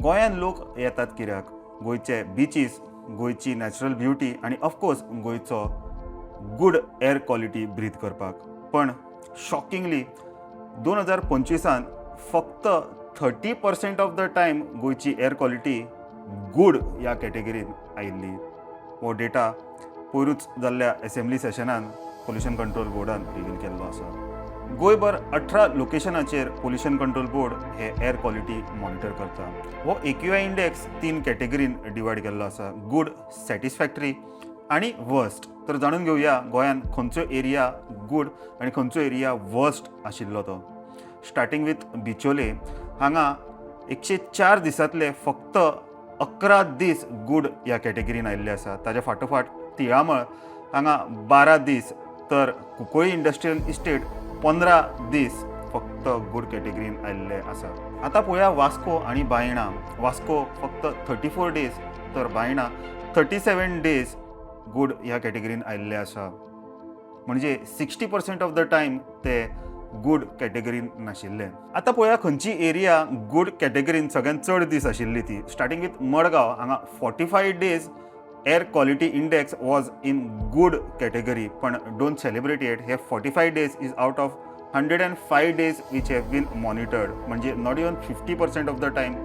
गोंयान लोक येतात कित्याक गोंयचे बीचीस, गोंयची नॅचरल ब्युटी आणि ऑफकोर्स गोंयचो गूड एअर क्वॉलिटी ब्रीथ करपाक. पण शॉकिंगली 2025 फक्त 30% ऑफ द टायम गोंयची एअर क्वॉलिटी गूड ह्या कॅटेगरीन आयिल्ली. हो डेटा पयरूच जाल्ल्या असेंब्ली सेशनान पोल्युशन कंट्रोल बोर्डान रिवील केल्लो आसा. गोंयभर 18 लोकेशनाचेर पोल्युशन कंट्रोल बोर्ड हे एअर क्वॉलिटी मॉनिटर करता. हो AQI इंडेक्स 3 कॅटेगरीन डिवायड केल्लो आसा: गूड, सॅटिस्फॅक्टरी आणि वर्स्ट. तर जाणून घेवया गोंयान खंयचो एरिया गूड आणि खंयचो एरिया वर्स्ट आशिल्लो तो. Starting with Bicholim. हांगा 104 दिसांतले फक्त 11 दीस गूड ह्या कॅटेगरीन आयिल्ले आसा. ताच्या फाटोफाट तिळामळ हांगा 12 दीस, तर कुंकळ्ळी इंडस्ट्रियल इस्टेट 15 दीस फक्त गूड कॅटेगरीन आयिल्ले आसा. आतां पळोवया वास्को आनी बायणा. वास्को फक्त 34 डेज, तर बायणा 37 डेज गूड ह्या कॅटेगरीन आयिल्ले आसा. म्हणजे 60% ऑफ द टायम ते गूड कॅटेगरीन नाशिल्ले. आतां पळोवया खंयची एरिया गूड कॅटेगरीन सगळ्यात चड दीस आशिल्ली ती. Starting with Madgaon. हांगा 45 days air quality index was in good category. पण डोंट सेलिब्रेट इट. हे 45 days is out of 105 days which have been monitored. म्हणजे not even 50% of the time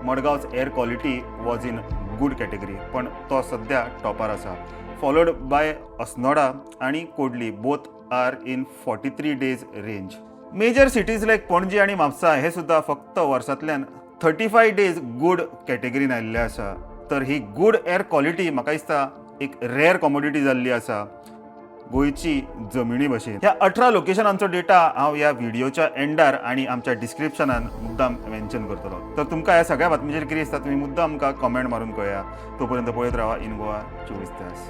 मडगांवच air quality was in good category. पण तो सध्या टॉपार आसा. Followed by Assonora आणि Codli. Both are in 43 days range. Major cities like Panaji आणि म्हापसा हे सुद्धा फक्त वर्सांतल्यान 35 डेज गूड कॅटेगरीन आयिल्ले आसा. तर ही गूड एअर क्वॉलिटी म्हाका दिसता एक रेअर कमोडिटी जाल्ली आसा गोंयची जमिनी भशेन. ह्या 18 लोकेशनांचो डेटा हांव ह्या व्हिडिओच्या एंडार आणि आमच्या डिस्क्रिप्शनान मुद्दाम मेन्शन करतलो. तर तुमकां ह्या सगळ्या बातमीचेर कितें दिसता तुमी मुद्दाम आमकां कमेंट मारून कळया. तोपर्यंत पळयत रावा इन गोवा 24 तास.